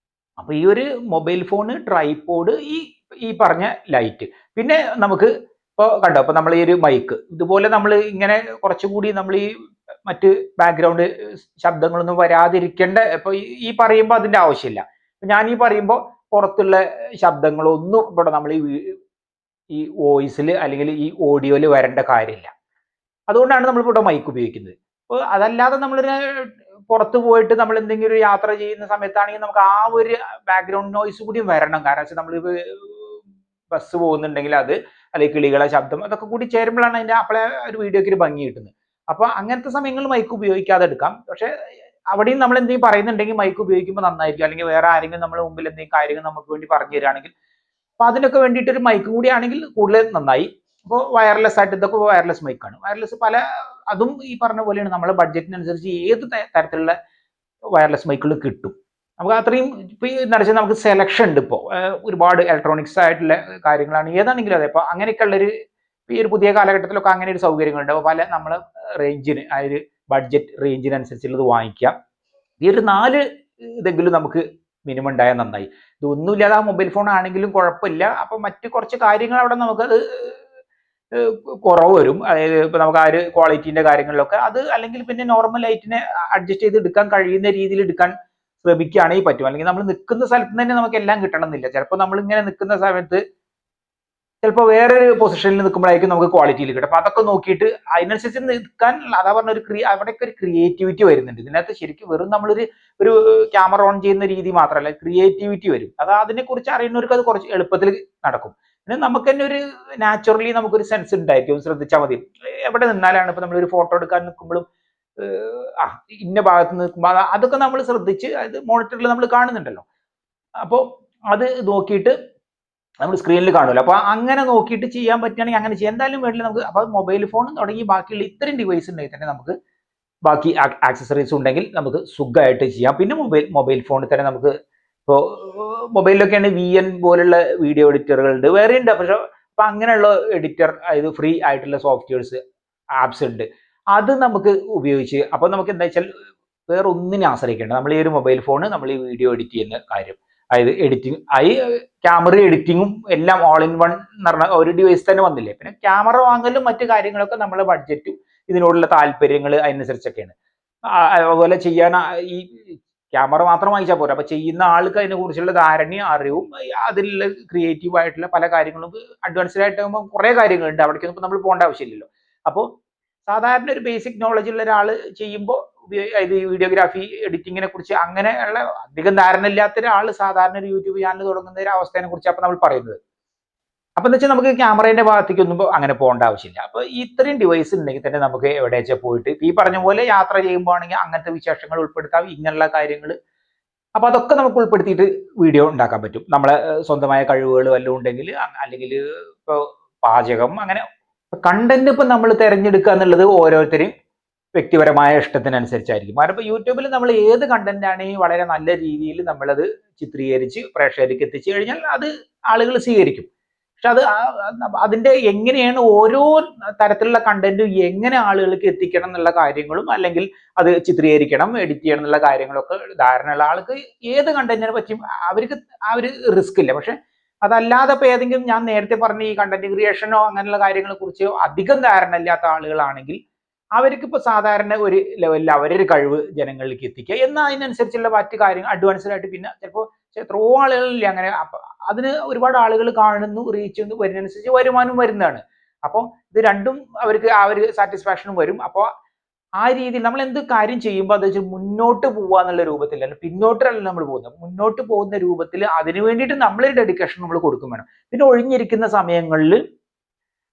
Speaker 1: അപ്പൊ ഈ ഒരു മൊബൈൽ ഫോണ്, ട്രൈപോഡ്, ഈ പറഞ്ഞ ലൈറ്റ്, പിന്നെ നമുക്ക് ഇപ്പൊ കണ്ടോ, ഇപ്പൊ നമ്മൾ ഈ ഒരു മൈക്ക് ഇതുപോലെ നമ്മൾ ഇങ്ങനെ കുറച്ചുകൂടി നമ്മൾ ഈ മറ്റ് ബാക്ക്ഗ്രൗണ്ട് ശബ്ദങ്ങളൊന്നും വരാതിരിക്കേണ്ട, ഇപ്പൊ ഈ പറയുമ്പോൾ അതിന്റെ ആവശ്യമില്ല. ഞാൻ ഈ പറയുമ്പോൾ പുറത്തുള്ള ശബ്ദങ്ങളൊന്നും ഇവിടെ നമ്മൾ ഈ വോയിസിൽ അല്ലെങ്കിൽ ഈ ഓഡിയോയിൽ വരേണ്ട കാര്യമില്ല. അതുകൊണ്ടാണ് നമ്മൾ ഇവിടെ മൈക്ക് ഉപയോഗിക്കുന്നത്. അപ്പോൾ അതല്ലാതെ നമ്മളൊരു പുറത്ത് പോയിട്ട് നമ്മൾ എന്തെങ്കിലും ഒരു യാത്ര ചെയ്യുന്ന സമയത്താണെങ്കിൽ നമുക്ക് ആ ഒരു ബാക്ക്ഗ്രൗണ്ട് നോയ്സ് കൂടി വരണം. കാരണം വെച്ചാൽ നമ്മൾ ബസ് പോകുന്നുണ്ടെങ്കിൽ അത്, അല്ലെങ്കിൽ കിളികളെ ശബ്ദം, അതൊക്കെ കൂടി ചേരുമ്പോഴാണ് അതിന്റെ അപ്പോഴേ ഒരു വീഡിയോക്ക് ഒരു ഭംഗി കിട്ടുന്നത്. അപ്പൊ അങ്ങനത്തെ സമയങ്ങളിൽ മൈക്ക് ഉപയോഗിക്കാതെ എടുക്കാം. പക്ഷെ അവിടെയും നമ്മൾ എന്തെങ്കിലും പറയുന്നുണ്ടെങ്കിൽ മൈക്ക് ഉപയോഗിക്കുമ്പോൾ നന്നായിരിക്കും. അല്ലെങ്കിൽ വേറെ ആരെങ്കിലും നമ്മുടെ മുമ്പിൽ എന്തെങ്കിലും കാര്യങ്ങൾ നമുക്ക് വേണ്ടി പറഞ്ഞു തരികയാണെങ്കിൽ അപ്പൊ അതിനൊക്കെ വേണ്ടിയിട്ട് ഒരു മൈക്ക് കൂടി ആണെങ്കിൽ കൂടുതൽ നന്നായി. അപ്പോൾ വയർലെസ് ആയിട്ട്, ഇതൊക്കെ വയർലെസ് മൈക്കാണ്. വയർലെസ് അതും ഈ പറഞ്ഞ പോലെയാണ്, നമ്മളെ ബഡ്ജറ്റിനനുസരിച്ച് ഏത് തരത്തിലുള്ള വയർലെസ് മൈക്കുകൾ കിട്ടും. നമുക്ക് അത്രയും ഇപ്പൊ എന്താ വെച്ചാൽ നമുക്ക് സെലക്ഷൻ ഉണ്ട്. ഇപ്പോൾ ഒരുപാട് ഇലക്ട്രോണിക്സ് ആയിട്ടുള്ള കാര്യങ്ങളാണ്, ഏതാണെങ്കിലും അതെ. അപ്പൊ അങ്ങനെയൊക്കെ ഉള്ളൊരു ഈ ഒരു പുതിയ കാലഘട്ടത്തിലൊക്കെ അങ്ങനെ ഒരു സൗകര്യങ്ങളുണ്ട്. അപ്പോൾ പല നമ്മളെ റേഞ്ചിന്, ആ ഒരു ബഡ്ജറ്റ് റേഞ്ചിനനുസരിച്ചുള്ളത് വാങ്ങിക്കാം. ഈ ഒരു 4 ഇതെങ്കിലും നമുക്ക് മിനിമം ഉണ്ടായാൽ നന്നായി. ഇതൊന്നുമില്ലാതെ ആ മൊബൈൽ ഫോൺ ആണെങ്കിലും കുഴപ്പമില്ല. അപ്പൊ മറ്റു കുറച്ച് കാര്യങ്ങൾ അവിടെ നമുക്കത് കുറവ് വരും. അതായത് ഇപ്പൊ നമുക്ക് ആ ഒരു ക്വാളിറ്റിന്റെ കാര്യങ്ങളിലൊക്കെ അത്, അല്ലെങ്കിൽ പിന്നെ നോർമൽ ലൈറ്റിനെ അഡ്ജസ്റ്റ് ചെയ്ത് എടുക്കാൻ കഴിയുന്ന രീതിയിൽ എടുക്കാൻ ശ്രമിക്കുകയാണെങ്കിൽ പറ്റും. അല്ലെങ്കിൽ നമ്മൾ നിൽക്കുന്ന സ്ഥലത്ത് തന്നെ നമുക്ക് എല്ലാം കിട്ടണമെന്നില്ല. ചിലപ്പോൾ നമ്മൾ ഇങ്ങനെ നിൽക്കുന്ന സമയത്ത് ചിലപ്പോൾ വേറൊരു പൊസിഷനിൽ നിൽക്കുമ്പോഴായിരിക്കും നമുക്ക് ക്വാളിറ്റിയിൽ കിട്ടും. അപ്പൊ അതൊക്കെ നോക്കിയിട്ട് അതിനനുസരിച്ച് നിൽക്കാൻ, അതാ പറഞ്ഞ അവിടെയൊക്കെ ഒരു ക്രിയേറ്റിവിറ്റി വരുന്നുണ്ട് ഇതിനകത്ത്. ശരിക്കും വെറും നമ്മളൊരു ഒരു ക്യാമറ ഓൺ ചെയ്യുന്ന രീതി മാത്രമല്ല, ക്രിയേറ്റിവിറ്റി വരും. അത് അതിനെക്കുറിച്ച് അറിയുന്നവർക്ക് അത് കുറച്ച് എളുപ്പത്തിൽ നടക്കും. പിന്നെ നമുക്ക് തന്നെ ഒരു നാച്ചുറലി നമുക്കൊരു സെൻസ് ഉണ്ടായിരിക്കും. ശ്രദ്ധിച്ചാൽ മതി. എവിടെ നിന്നാലാണ് ഇപ്പൊ നമ്മളൊരു ഫോട്ടോ എടുക്കാൻ നിൽക്കുമ്പോഴും ഇന്ന ഭാഗത്ത് നിൽക്കുമ്പോൾ അതൊക്കെ നമ്മൾ ശ്രദ്ധിച്ച് അത് മോണിറ്ററിൽ നമ്മൾ കാണുന്നുണ്ടല്ലോ. അപ്പോൾ അത് നോക്കിയിട്ട് നമ്മൾ സ്ക്രീനിൽ കാണുമല്ലോ. അപ്പൊ അങ്ങനെ നോക്കിയിട്ട് ചെയ്യാൻ പറ്റുകയാണെങ്കിൽ അങ്ങനെ ചെയ്യാം. എന്തായാലും വേണ്ടില്ല നമുക്ക്. അപ്പൊ മൊബൈൽ ഫോൺ തുടങ്ങി ബാക്കിയുള്ള ഇത്രയും ഡിവൈസ് ഉണ്ടെങ്കിൽ തന്നെ നമുക്ക് ബാക്കി ആക്സസറീസ് ഉണ്ടെങ്കിൽ നമുക്ക് സുഖമായിട്ട് ചെയ്യാം. പിന്നെ മൊബൈൽ ഫോണിൽ തന്നെ നമുക്ക് ഇപ്പോൾ മൊബൈലിലൊക്കെയാണ് VN പോലുള്ള വീഡിയോ എഡിറ്ററുകൾ ഉണ്ട്, വേറെ ഉണ്ട്. പക്ഷെ അപ്പൊ അങ്ങനെയുള്ള എഡിറ്റർ, അതായത് ഫ്രീ ആയിട്ടുള്ള സോഫ്റ്റ്വെയർസ്, ആപ്സ് ഉണ്ട്. അത് നമുക്ക് ഉപയോഗിച്ച് അപ്പൊ നമുക്ക് എന്താ വെച്ചാൽ വേറെ ഒന്നിനെ ആശ്രയിക്കേണ്ട. നമ്മൾ ഈ ഒരു മൊബൈൽ ഫോണ് നമ്മൾ ഈ വീഡിയോ എഡിറ്റ് ചെയ്യുന്ന കാര്യം, അതായത് എഡിറ്റിംഗ്, ക്യാമറ എഡിറ്റിങ്ങും എല്ലാം ഓൾ ഇൻ വൺ എന്ന് പറഞ്ഞ ഒരു ഡിവൈസ് തന്നെ വന്നില്ലേ. പിന്നെ ക്യാമറ വാങ്ങലും മറ്റു കാര്യങ്ങളൊക്കെ നമ്മളെ ബഡ്ജറ്റും ഇതിനോടുള്ള താല്പര്യങ്ങൾ അതിനനുസരിച്ചൊക്കെയാണ്. അതുപോലെ ചെയ്യാൻ ഈ ക്യാമറ മാത്രം വാങ്ങിച്ചാൽ പോരാ. അപ്പൊ ചെയ്യുന്ന ആൾക്ക് അതിനെ കുറിച്ചുള്ള ധാരണയും അറിവും അതിലുള്ള ക്രിയേറ്റീവ് ആയിട്ടുള്ള പല കാര്യങ്ങളും അഡ്വാൻസ്ഡ് ആയിട്ട് കുറെ കാര്യങ്ങളുണ്ട്. അവിടേക്കൊന്നും ഇപ്പൊ നമ്മൾ പോകേണ്ട ആവശ്യമില്ലല്ലോ. അപ്പോൾ സാധാരണ ഒരു ബേസിക് നോളജ് ഉള്ള ഒരാൾ ചെയ്യുമ്പോൾ ഇത് വീഡിയോഗ്രാഫി എഡിറ്റിങ്ങിനെ കുറിച്ച് അങ്ങനെയുള്ള അധികം ധാരണ ഇല്ലാത്ത ഒരാൾ സാധാരണ ഒരു യൂട്യൂബ് ചാനൽ തുടങ്ങുന്ന ഒരു അവസ്ഥയെ കുറിച്ച് അപ്പൊ നമ്മൾ പറയുന്നത്. അപ്പൊ എന്ന് വെച്ചാൽ നമുക്ക് ക്യാമറയുടെ ഭാഗത്തേക്കൊന്നും അങ്ങനെ പോകേണ്ട ആവശ്യമില്ല. അപ്പൊ ഇത്രയും ഡിവൈസ് ഉണ്ടെങ്കിൽ തന്നെ നമുക്ക് എവിടെ വെച്ചാൽ പോയിട്ട് ഈ പറഞ്ഞ പോലെ യാത്ര ചെയ്യുമ്പോൾ ആണെങ്കിൽ അങ്ങനത്തെ വിശേഷങ്ങൾ ഉൾപ്പെടുത്താം, ഇങ്ങനെയുള്ള കാര്യങ്ങൾ. അപ്പൊ അതൊക്കെ നമുക്ക് ഉൾപ്പെടുത്തിയിട്ട് വീഡിയോ ഉണ്ടാക്കാൻ പറ്റും. നമ്മളെ സ്വന്തമായ കഴിവുകൾ വല്ലതും ഉണ്ടെങ്കിൽ, അല്ലെങ്കിൽ ഇപ്പൊ പാചകം, അങ്ങനെ കണ്ടന്റ് ഇപ്പൊ നമ്മൾ തിരഞ്ഞെടുക്കുക എന്നുള്ളത് ഓരോരുത്തരും വ്യക്തിപരമായ ഇഷ്ടത്തിനനുസരിച്ചായിരിക്കും. കാരണം ഇപ്പൊ യൂട്യൂബിൽ നമ്മൾ ഏത് കണ്ടന്റ് ആണെങ്കിൽ വളരെ നല്ല രീതിയിൽ നമ്മളത് ചിത്രീകരിച്ച് പ്രേക്ഷകരിലേക്ക് എത്തിച്ചു കഴിഞ്ഞാൽ അത് ആളുകൾ സ്വീകരിക്കും. പക്ഷെ അത് അതിന്റെ എങ്ങനെയാണ് ഓരോ തരത്തിലുള്ള കണ്ടന്റും എങ്ങനെ ആളുകൾക്ക് എത്തിക്കണം എന്നുള്ള കാര്യങ്ങളും, അല്ലെങ്കിൽ അത് ചിത്രീകരിക്കണം, എഡിറ്റ് ചെയ്യണം എന്നുള്ള കാര്യങ്ങളൊക്കെ ധാരണയുള്ള ആൾക്ക് ഏത് കണ്ടന്റിനെ പറ്റിയും അവർക്ക് ആ ഒരു റിസ്ക് ഇല്ല. പക്ഷെ അതല്ലാതെ ഇപ്പൊ ഏതെങ്കിലും ഞാൻ നേരത്തെ പറഞ്ഞ ഈ കണ്ടന്റ് ക്രിയേഷനോ അങ്ങനെയുള്ള കാര്യങ്ങളെ കുറിച്ച് അധികം ധാരണ ഇല്ലാത്ത ആളുകളാണെങ്കിൽ അവർക്ക് ഇപ്പൊ സാധാരണ ഒരു ലെവലിൽ അവരൊരു കഴിവ് ജനങ്ങളിലേക്ക് എത്തിക്കുക, എന്നാൽ അതിനനുസരിച്ചുള്ള മറ്റു കാര്യങ്ങൾ അഡ്വാൻസ്ഡ് ആയിട്ട് പിന്നെ ചിലപ്പോൾ എത്രയോ ആളുകളില്ല അങ്ങനെ. അതിന് ഒരുപാട് ആളുകൾ കാണുന്നു, റീച്ച് വരുന്നതനുസരിച്ച് വരുമാനം വരുന്നതാണ്. അപ്പോൾ ഇത് രണ്ടും അവർക്ക് ആ ഒരു സാറ്റിസ്ഫാക്ഷനും വരും. അപ്പോൾ ആ രീതിയിൽ നമ്മൾ എന്ത് കാര്യം ചെയ്യുമ്പോൾ അത് വെച്ചാൽ മുന്നോട്ട് പോവുക എന്നുള്ള രൂപത്തിലല്ല, പിന്നോട്ടല്ല നമ്മൾ പോകുന്നത്, മുന്നോട്ട് പോകുന്ന രൂപത്തിൽ അതിന് വേണ്ടിയിട്ട് നമ്മളൊരു ഡെഡിക്കേഷൻ നമ്മൾ കൊടുക്കും വേണം. പിന്നെ ഒഴിഞ്ഞിരിക്കുന്ന സമയങ്ങളിൽ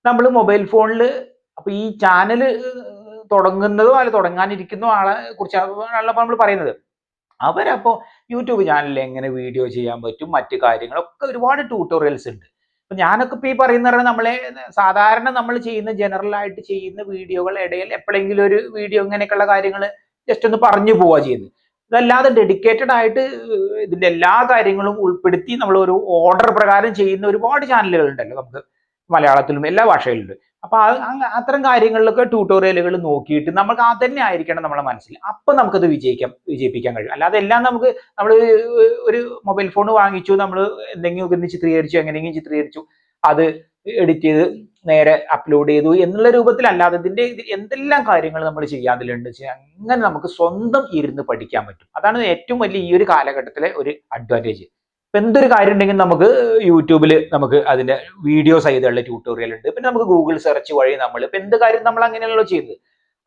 Speaker 1: നമ്മൾ മൊബൈൽ ഫോണിൽ അപ്പൊ ഈ ചാനൽ തുടങ്ങുന്നതോ അല്ല തുടങ്ങാനിരിക്കുന്നോ ആളെ കുറിച്ചാണല്ലോ നമ്മൾ പറയുന്നത്. അവരപ്പോ യൂട്യൂബ് ചാനലിൽ എങ്ങനെ വീഡിയോ ചെയ്യാൻ പറ്റും, മറ്റു കാര്യങ്ങളൊക്കെ ഒരുപാട് ട്യൂട്ടോറിയൽസ് ഉണ്ട്. അപ്പൊ ഞാനൊക്കെ ഇപ്പൊ ഈ പറയുന്ന നമ്മളെ സാധാരണ നമ്മൾ ചെയ്യുന്ന ജനറൽ ആയിട്ട് ചെയ്യുന്ന വീഡിയോകൾ ഇടയിൽ എപ്പോഴെങ്കിലും ഒരു വീഡിയോ ഇങ്ങനെയൊക്കെയുള്ള കാര്യങ്ങൾ ജസ്റ്റ് ഒന്ന് പറഞ്ഞു പോവുക ചെയ്യുന്നത്. ഇതല്ലാതെ ഡെഡിക്കേറ്റഡ് ആയിട്ട് ഇതിന്റെ എല്ലാ കാര്യങ്ങളും ഉൾപ്പെടുത്തി നമ്മൾ ഒരു ഓർഡർ പ്രകാരം ചെയ്യുന്ന ഒരുപാട് ചാനലുകൾ ഉണ്ടല്ലോ നമുക്ക് മലയാളത്തിലും എല്ലാ ഭാഷയിലുണ്ട്. അപ്പൊ അത്തരം കാര്യങ്ങളിലൊക്കെ ട്യൂട്ടോറിയലുകൾ നോക്കിയിട്ട് നമുക്ക് അതന്നെ ആയിരിക്കണം നമ്മളെ മനസ്സിൽ. അപ്പൊ നമുക്കത് വിജയിപ്പിക്കാൻ കഴിയും. അല്ലാതെ എല്ലാം നമ്മൾ ഒരു മൊബൈൽ ഫോൺ വാങ്ങിച്ചു, നമ്മൾ എന്തെങ്കിലും ചിത്രീകരിച്ചു, എങ്ങനെയെങ്കിലും ചിത്രീകരിച്ചു, അത് എഡിറ്റ് ചെയ്ത് നേരെ അപ്ലോഡ് ചെയ്തു എന്നുള്ള രൂപത്തിലല്ലാതെ ഇതിന്റെ എന്തെല്ലാം കാര്യങ്ങൾ നമ്മൾ ചെയ്യാതിലുണ്ട്. അങ്ങനെ നമുക്ക് സ്വന്തം ഇരുന്ന് പഠിക്കാൻ പറ്റും. അതാണ് ഏറ്റവും വലിയ ഈ ഒരു കാലഘട്ടത്തിലെ ഒരു അഡ്വാൻറ്റേജ്. ഇപ്പൊ എന്തൊരു കാര്യം ഉണ്ടെങ്കിൽ നമുക്ക് യൂട്യൂബിൽ നമുക്ക് അതിന്റെ വീഡിയോ സഹിതമുള്ള ട്യൂട്ടോറിയൽ ഉണ്ട്. പിന്നെ നമുക്ക് ഗൂഗിൾ സെർച്ച് വഴി നമ്മൾ ഇപ്പൊ എന്ത് കാര്യം നമ്മൾ അങ്ങനെയാണല്ലോ ചെയ്യുന്നത്,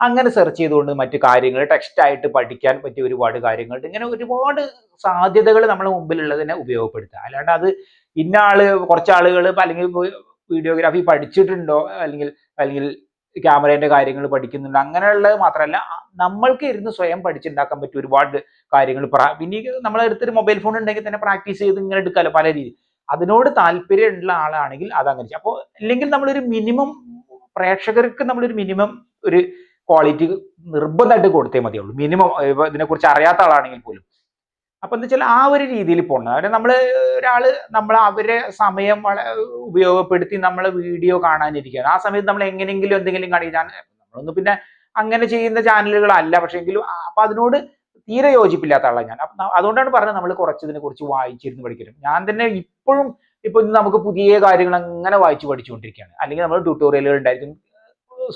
Speaker 1: അങ്ങനെ സെർച്ച് ചെയ്തുകൊണ്ട് മറ്റു കാര്യങ്ങൾ ടെക്സ്റ്റ് ആയിട്ട് പഠിക്കാൻ പറ്റിയ ഒരുപാട് കാര്യങ്ങളുണ്ട്. ഇങ്ങനെ ഒരുപാട് സാധ്യതകൾ നമ്മുടെ മുമ്പിലുള്ളതിനെ ഉപയോഗപ്പെടുത്തുക. അല്ലാണ്ട് അത് ഇന്ന ആള് കുറച്ച് ആളുകൾ അല്ലെങ്കിൽ വീഡിയോഗ്രാഫി പഠിച്ചിട്ടുണ്ടോ അല്ലെങ്കിൽ ക്യാമറേന്റെ കാര്യങ്ങൾ പഠിക്കുന്നുണ്ട് അങ്ങനെയുള്ളത് മാത്രമല്ല, നമ്മൾക്ക് ഇരുന്ന് സ്വയം പഠിച്ചുണ്ടാക്കാൻ പറ്റിയ ഒരുപാട് കാര്യങ്ങൾ. പിന്നെ നമ്മളെ അടുത്തൊരു മൊബൈൽ ഫോൺ ഉണ്ടെങ്കിൽ തന്നെ പ്രാക്ടീസ് ചെയ്ത് ഇങ്ങനെ എടുക്കാമല്ലോ പല രീതി. അതിനോട് താല്പര്യമുള്ള ആളാണെങ്കിൽ അതങ്ങനെ. അപ്പോൾ അല്ലെങ്കിൽ നമ്മളൊരു മിനിമം പ്രേക്ഷകർക്ക് നമ്മളൊരു മിനിമം ഒരു ക്വാളിറ്റി നിർബന്ധമായിട്ട് കൊടുത്തേ മതിയുള്ളൂ. മിനിമം ഇതിനെക്കുറിച്ച് അറിയാത്ത ആളാണെങ്കിൽ പോലും. അപ്പൊ എന്താ വെച്ചാൽ ആ ഒരു രീതിയിൽ പോകണം. അവരെ നമ്മൾ അവരെ സമയം ഉപയോഗപ്പെടുത്തി നമ്മളെ വീഡിയോ കാണാനിരിക്കുകയാണ്. ആ സമയത്ത് നമ്മൾ എങ്ങനെയെങ്കിലും എന്തെങ്കിലും കാണിക്കാൻ നമ്മളൊന്നും പിന്നെ അങ്ങനെ ചെയ്യുന്ന ചാനലുകളല്ല. പക്ഷെ എങ്കിലും അപ്പൊ അതിനോട് തീരെ യോജിപ്പില്ലാത്ത ആളാണ് ഞാൻ. അതുകൊണ്ടാണ് പറഞ്ഞത് നമ്മൾ കുറച്ചതിനെ കുറിച്ച് വായിച്ചിരുന്ന് പഠിക്കണം. ഞാൻ തന്നെ ഇപ്പോഴും നമുക്ക് പുതിയ കാര്യങ്ങൾ അങ്ങനെ വായിച്ചു പഠിച്ചുകൊണ്ടിരിക്കുകയാണ്. അല്ലെങ്കിൽ നമ്മൾ ട്യൂട്ടോറിയലുകൾ ഉണ്ടായിരിക്കും,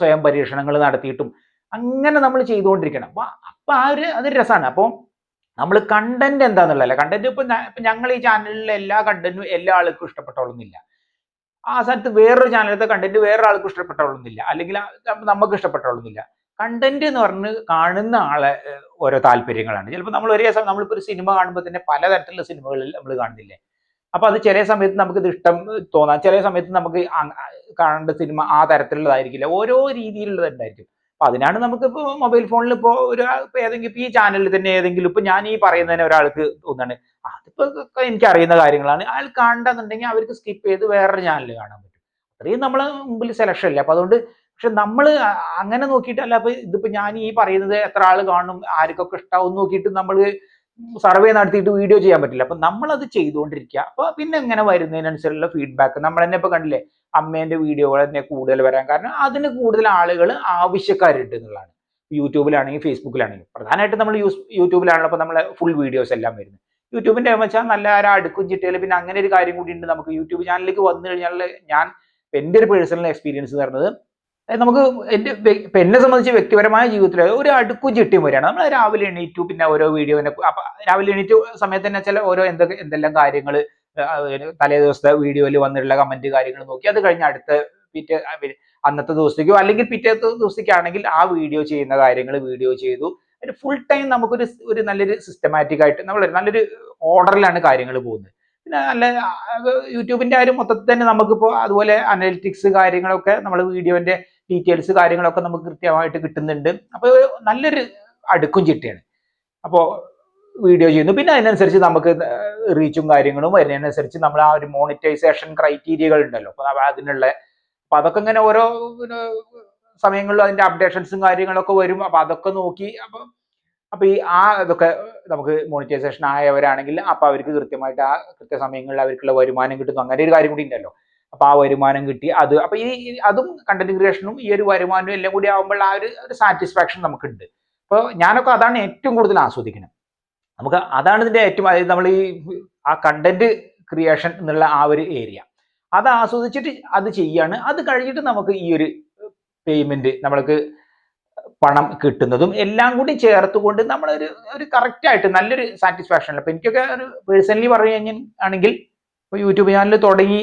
Speaker 1: സ്വയം പരീക്ഷണങ്ങൾ നടത്തിയിട്ടും അങ്ങനെ നമ്മൾ ചെയ്തുകൊണ്ടിരിക്കണം. അപ്പൊ അതൊരു രസമാണ്. അപ്പോൾ നമ്മൾ കണ്ടന്റ് എന്താന്നുള്ളതല്ല. കണ്ടന്റ് ഇപ്പൊ ഞങ്ങൾ ഈ ചാനലിലെ എല്ലാ കണ്ടന്റും എല്ലാ ആൾക്കും ഇഷ്ടപ്പെട്ടോളുന്നില്ല. ആ സ്ഥലത്ത് വേറൊരു ചാനലത്തെ കണ്ടന്റ് വേറെ ആൾക്കും ഇഷ്ടപ്പെട്ടോളുന്നില്ല, അല്ലെങ്കിൽ നമുക്ക് ഇഷ്ടപ്പെട്ടോളുന്നില്ല. കണ്ടന്റ് എന്ന് പറഞ്ഞ് കാണുന്ന ആളെ ഓരോ താല്പര്യങ്ങളാണ്. ചിലപ്പോൾ നമ്മൾ ഒരേ സമയം നമ്മളിപ്പോൾ ഒരു സിനിമ കാണുമ്പോൾ തന്നെ പലതരത്തിലുള്ള സിനിമകളിൽ നമ്മൾ കാണുന്നില്ലേ. അപ്പൊ അത് ചില സമയത്ത് നമുക്ക് ഇത് ഇഷ്ടം തോന്നാം, ചില സമയത്ത് നമുക്ക് കാണേണ്ട സിനിമ ആ തരത്തിലുള്ളതായിരിക്കില്ല, ഓരോ രീതിയിലുള്ളതുണ്ടായിരിക്കും. അപ്പൊ അതിനാണ് നമുക്കിപ്പോ മൊബൈൽ ഫോണിൽ ഇപ്പോ ഏതെങ്കിലും ഇപ്പൊ ഈ ചാനലിൽ തന്നെ ഏതെങ്കിലും ഇപ്പൊ ഞാൻ ഈ പറയുന്നതിന് ഒരാൾക്ക് തോന്നാണ് അതിപ്പോ എനിക്ക് അറിയുന്ന കാര്യങ്ങളാണ്, അയാൾ കാണണ്ടെന്നുണ്ടെങ്കിൽ അവർക്ക് സ്കിപ്പ് ചെയ്ത് വേറൊരു ചാനൽ കാണാൻ പറ്റും. അത്രയും നമ്മളെ മുമ്പിൽ സെലക്ഷൻ ഇല്ല. അപ്പൊ അതുകൊണ്ട് പക്ഷെ നമ്മൾ അങ്ങനെ നോക്കിയിട്ടല്ല, അപ്പൊ ഇതിപ്പോ ഞാൻ ഈ പറയുന്നത് എത്ര ആൾ കാണും, ആർക്കൊക്കെ ഇഷ്ടാവും നോക്കിയിട്ട് നമ്മൾ സർവേ നടത്തിയിട്ട് വീഡിയോ ചെയ്യാൻ പറ്റില്ല. അപ്പൊ നമ്മളത് ചെയ്തുകൊണ്ടിരിക്കുക. അപ്പൊ പിന്നെ ഇങ്ങനെ വരുന്നതിനനുസരിച്ചുള്ള ഫീഡ്ബാക്ക് നമ്മൾ തന്നെ ഇപ്പൊ കണ്ടില്ലേ, അമ്മേന്റെ വീഡിയോകൾ തന്നെ കൂടുതൽ വരാൻ കാരണം അതിന് കൂടുതൽ ആളുകൾ ആവശ്യക്കാരുണ്ട് എന്നുള്ളതാണ്. യൂട്യൂബിലാണെങ്കിൽ ഫേസ്ബുക്കിലാണെങ്കിൽ പ്രധാനമായിട്ടും നമ്മൾ യൂട്യൂബിലാണല്ലോ അപ്പൊ നമ്മളെ ഫുൾ വീഡിയോസ് എല്ലാം വരുന്നത്. യൂട്യൂബിന്റെ വെച്ചാൽ നല്ല ഒരു അടുക്കും ചിട്ടയിൽ പിന്നെ അങ്ങനെ ഒരു കാര്യം കൂടി ഉണ്ട്. നമുക്ക് യൂട്യൂബ് ചാനലിലേക്ക് വന്നു കഴിഞ്ഞാൽ ഞാൻ എന്റെ ഒരു പേഴ്സണൽ എക്സ്പീരിയൻസ് എന്ന് പറഞ്ഞത്, നമുക്ക് എന്നെ സംബന്ധിച്ച് വ്യക്തിപരമായ ജീവിതത്തിൽ ഒരു അടുക്കും ചിട്ടിയും വരികയാണ്. നമ്മൾ രാവിലെ എണീറ്റു, പിന്നെ ഓരോ വീഡിയോനെ രാവിലെ എണീറ്റു സമയത്ത് തന്നെ ചില ഓരോ എന്തെല്ലാം കാര്യങ്ങൾ തലേ ദിവസത്തെ വീഡിയോയിൽ വന്നിട്ടുള്ള കമന്റ് കാര്യങ്ങൾ നോക്കി, അത് കഴിഞ്ഞ് അടുത്ത അന്നത്തെ ദിവസത്തേക്കോ അല്ലെങ്കിൽ പിറ്റേത്തെ ദിവസത്തേക്കാണെങ്കിൽ ആ വീഡിയോ ചെയ്യുന്ന കാര്യങ്ങൾ വീഡിയോ ചെയ്തു. ഫുൾ ടൈം നമുക്കൊരു നല്ലൊരു സിസ്റ്റമാറ്റിക് ആയിട്ട് നമ്മൾ നല്ലൊരു ഓർഡറിലാണ് കാര്യങ്ങൾ പോകുന്നത്. പിന്നെ നല്ല യൂട്യൂബിന്റെ കാര്യം മൊത്തത്തിൽ തന്നെ നമുക്കിപ്പോൾ അതുപോലെ അനലിറ്റിക്സ് കാര്യങ്ങളൊക്കെ നമ്മൾ വീഡിയോന്റെ ഡീറ്റെയിൽസ് കാര്യങ്ങളൊക്കെ നമുക്ക് കൃത്യമായിട്ട് കിട്ടുന്നുണ്ട്. അപ്പോൾ നല്ലൊരു അടുക്കും ചിട്ടയാണ്. അപ്പോൾ വീഡിയോ ചെയ്യുന്നു, പിന്നെ അതിനനുസരിച്ച് നമുക്ക് റീച്ചും കാര്യങ്ങളും അതിനനുസരിച്ച് നമ്മൾ ആ ഒരു മോണിറ്റൈസേഷൻ ക്രൈറ്റീരിയകൾ ഉണ്ടല്ലോ, അപ്പൊ അതിനുള്ള അപ്പൊ അതൊക്കെ ഇങ്ങനെ ഓരോ സമയങ്ങളിലും അതിന്റെ അപ്ഡേഷൻസും കാര്യങ്ങളൊക്കെ വരും. അപ്പൊ അതൊക്കെ നോക്കി അപ്പൊ ഇതൊക്കെ നമുക്ക് മോണിറ്റൈസേഷൻ ആയവരാണെങ്കിൽ അപ്പൊ അവർക്ക് കൃത്യമായിട്ട് ആ കൃത്യസമയങ്ങളിൽ അവർക്കുള്ള വരുമാനം കിട്ടുന്നു. അങ്ങനെ ഒരു കാര്യം കൂടി ഉണ്ടല്ലോ. അപ്പൊ ആ വരുമാനം കിട്ടി അപ്പൊ അതും കണ്ടന്റ് ക്രിയേഷനും ഈ ഒരു വരുമാനവും എല്ലാം കൂടി ആകുമ്പോൾ ആ ഒരു സാറ്റിസ്ഫാക്ഷൻ നമുക്കുണ്ട്. അപ്പോൾ ഞാനൊക്കെ അതാണ് ഏറ്റവും കൂടുതൽ ആസ്വദിക്കുന്നത്. നമുക്ക് അതാണ് ഇതിന്റെ ഏറ്റവും, അതായത് നമ്മൾ ആ കണ്ടന്റ് ക്രിയേഷൻ എന്നുള്ള ആ ഒരു ഏരിയ അത് ആസ്വദിച്ചിട്ട് അത് ചെയ്യാണ്. അത് കഴിഞ്ഞിട്ട് നമുക്ക് ഈ ഒരു പേയ്മെന്റ് നമ്മൾക്ക് പണം കിട്ടുന്നതും എല്ലാം കൂടി ചേർത്തുകൊണ്ട് നമ്മളൊരു കറക്റ്റ് ആയിട്ട് നല്ലൊരു സാറ്റിസ്ഫാക്ഷൻ. അപ്പൊ എനിക്കൊക്കെ ഒരു പേഴ്സണലി പറഞ്ഞു കഴിഞ്ഞാൽ ആണെങ്കിൽ ഇപ്പൊ യൂട്യൂബ് ചാനൽ തുടങ്ങി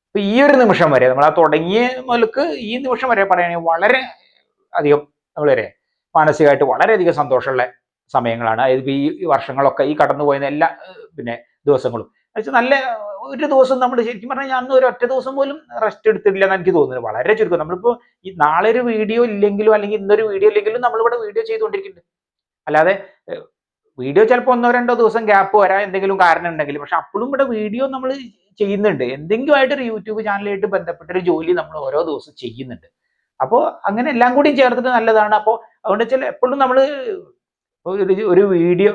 Speaker 1: ഇപ്പൊ ഈ ഒരു നിമിഷം വരെ നമ്മൾ ആ തുടങ്ങിയ മുതൽക്ക് ഈ നിമിഷം വരെ പറയുകയാണെങ്കിൽ വളരെ അധികം നമ്മൾ വരെ മാനസികമായിട്ട് വളരെയധികം സന്തോഷമുള്ള സമയങ്ങളാണ്. അതായത് ഈ വർഷങ്ങളൊക്കെ ഈ കടന്നുപോയ എല്ലാ ദിവസങ്ങളും നല്ല ഒരു ദിവസം നമ്മൾ ശരിക്കും പറഞ്ഞാൽ അന്ന് ഒരു ഒറ്റ ദിവസം പോലും റെസ്റ്റ് എടുത്തിട്ടില്ല എന്ന് എനിക്ക് തോന്നുന്നത്. വളരെ ചുരുക്കം. നമ്മളിപ്പോ ഈ നാളെ ഒരു വീഡിയോ ഇല്ലെങ്കിലും അല്ലെങ്കിൽ ഇന്നൊരു വീഡിയോ ഇല്ലെങ്കിലും നമ്മളിവിടെ വീഡിയോ ചെയ്തുകൊണ്ടിരിക്കുന്നുണ്ട്. അല്ലാതെ വീഡിയോ ചിലപ്പോൾ 1-2 ദിവസം ഗ്യാപ്പ് വരാൻ എന്തെങ്കിലും കാരണം ഉണ്ടെങ്കിൽ, പക്ഷെ അപ്പോഴും ഇവിടെ വീഡിയോ നമ്മൾ ചെയ്യുന്നുണ്ട്. എന്തെങ്കിലും ആയിട്ടൊരു യൂട്യൂബ് ചാനലായിട്ട് ബന്ധപ്പെട്ടൊരു ജോലി നമ്മൾ ഓരോ ദിവസം ചെയ്യുന്നുണ്ട്. അപ്പോൾ അങ്ങനെ എല്ലാം കൂടി ചേർത്തിട്ട് നല്ലതാണ്. അപ്പോൾ അതുകൊണ്ട് വെച്ചാൽ എപ്പോഴും നമ്മൾ ഒരു വീഡിയോ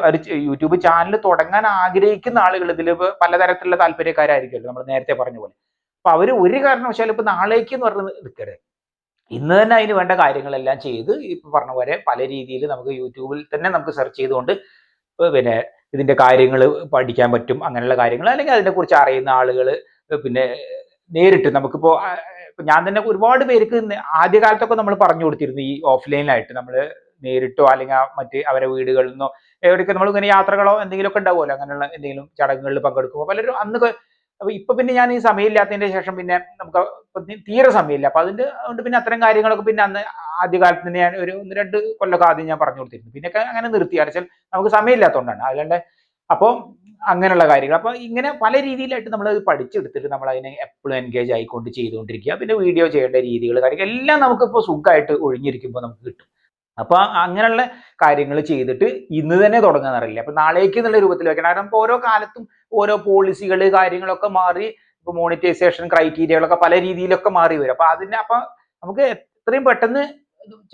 Speaker 1: യൂട്യൂബ് ചാനൽ തുടങ്ങാൻ ആഗ്രഹിക്കുന്ന ആളുകൾ ഇതിൽ പലതരത്തിലുള്ള താല്പര്യക്കാരായിരിക്കുമല്ലോ, നമ്മൾ നേരത്തെ പറഞ്ഞ പോലെ. അപ്പൊ അവര് ഒരു കാരണവശാലും ഇപ്പൊ നാളേക്ക് എന്ന് പറഞ്ഞ് നിൽക്കരുത്. ഇന്ന് തന്നെ അതിന് വേണ്ട കാര്യങ്ങളെല്ലാം ചെയ്ത് ഇപ്പൊ പറഞ്ഞ പോലെ പല രീതിയിൽ നമുക്ക് യൂട്യൂബിൽ തന്നെ നമുക്ക് സെർച്ച് ചെയ്തുകൊണ്ട് ഇതിന്റെ കാര്യങ്ങൾ പഠിക്കാൻ പറ്റും. അങ്ങനെയുള്ള കാര്യങ്ങൾ അല്ലെങ്കിൽ അതിനെക്കുറിച്ച് അറിയുന്ന ആളുകൾ നേരിട്ട് നമുക്കിപ്പോ ഞാൻ തന്നെ ഒരുപാട് പേർക്ക് ആദ്യകാലത്തൊക്കെ നമ്മൾ പറഞ്ഞു കൊടുത്തിരുന്നു, ഈ ഓഫ്ലൈനായിട്ട് നമ്മൾ നേരിട്ടോ അല്ലെങ്കിൽ മറ്റ് അവരെ വീടുകളിൽ നിന്നോ എവിടെയൊക്കെ നമ്മൾ ഇങ്ങനെ യാത്രകളോ എന്തെങ്കിലുമൊക്കെ ഉണ്ടാവുമല്ലോ, അങ്ങനെയുള്ള എന്തെങ്കിലും ചടങ്ങുകളിൽ പങ്കെടുക്കുമ്പോൾ പലരും അന്ന്. അപ്പൊ ഇപ്പൊ ഞാൻ ഈ സമയമില്ലാത്തതിന്റെ ശേഷം നമുക്ക് തീരെ സമയമില്ല. അപ്പൊ അതുകൊണ്ട് അത്തരം കാര്യങ്ങളൊക്കെ അന്ന് ആദ്യകാലത്ത് തന്നെ ഞാൻ ഒരു 1-2 കൊല്ലമൊക്കെ ആദ്യം ഞാൻ പറഞ്ഞു കൊടുത്തിരുന്നു. പിന്നെയൊക്കെ അങ്ങനെ നിർത്തി. വെച്ചാൽ നമുക്ക് സമയമില്ലാത്തതുകൊണ്ടാണ്. അതുകൊണ്ട് അപ്പോൾ അങ്ങനെയുള്ള കാര്യങ്ങൾ. അപ്പൊ ഇങ്ങനെ പല രീതിയിലായിട്ട് നമ്മൾ പഠിച്ചെടുത്തിട്ട് നമ്മൾ അതിനെ എപ്പോഴും എൻഗേജ് ആയിക്കൊണ്ട് ചെയ്തുകൊണ്ടിരിക്കുക. പിന്നെ വീഡിയോ ചെയ്യേണ്ട രീതികൾ കാര്യങ്ങൾ എല്ലാം നമുക്കിപ്പോൾ സുഖമായിട്ട് ഒഴിഞ്ഞിരിക്കുമ്പോൾ നമുക്ക് കിട്ടും. അപ്പൊ അങ്ങനെയുള്ള കാര്യങ്ങൾ ചെയ്തിട്ട് ഇന്ന് തന്നെ തുടങ്ങാന്നറിയില്ല, അപ്പൊ നാളേക്ക് എന്നുള്ള രൂപത്തിൽ വെക്കണം. കാരണം ഇപ്പൊ ഓരോ കാലത്തും ഓരോ പോളിസികൾ കാര്യങ്ങളൊക്കെ മാറി, ഇപ്പൊ മോണിറ്റൈസേഷൻ ക്രൈറ്റീരിയകളൊക്കെ പല രീതിയിലൊക്കെ മാറി വരും. അപ്പൊ നമുക്ക് എത്രയും പെട്ടെന്ന്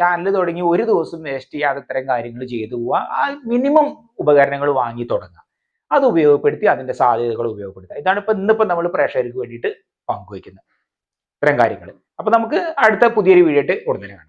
Speaker 1: ചാനൽ തുടങ്ങി ഒരു ദിവസം വേസ്റ്റ് ചെയ്യാതെ ഇത്തരം കാര്യങ്ങൾ ചെയ്തു പോവുക. ആ മിനിമം ഉപകരണങ്ങൾ വാങ്ങി തുടങ്ങുക, അത് ഉപയോഗപ്പെടുത്തി അതിന്റെ സാധ്യതകൾ ഉപയോഗപ്പെടുത്തുക. ഇതാണ് ഇന്നിപ്പോ നമ്മൾ പ്രേക്ഷകർക്ക് വേണ്ടിയിട്ട് പങ്കുവയ്ക്കുന്നത് ഇത്തരം കാര്യങ്ങൾ. അപ്പൊ നമുക്ക് അടുത്ത പുതിയൊരു വീഡിയോ ഉടനെ കാണാം.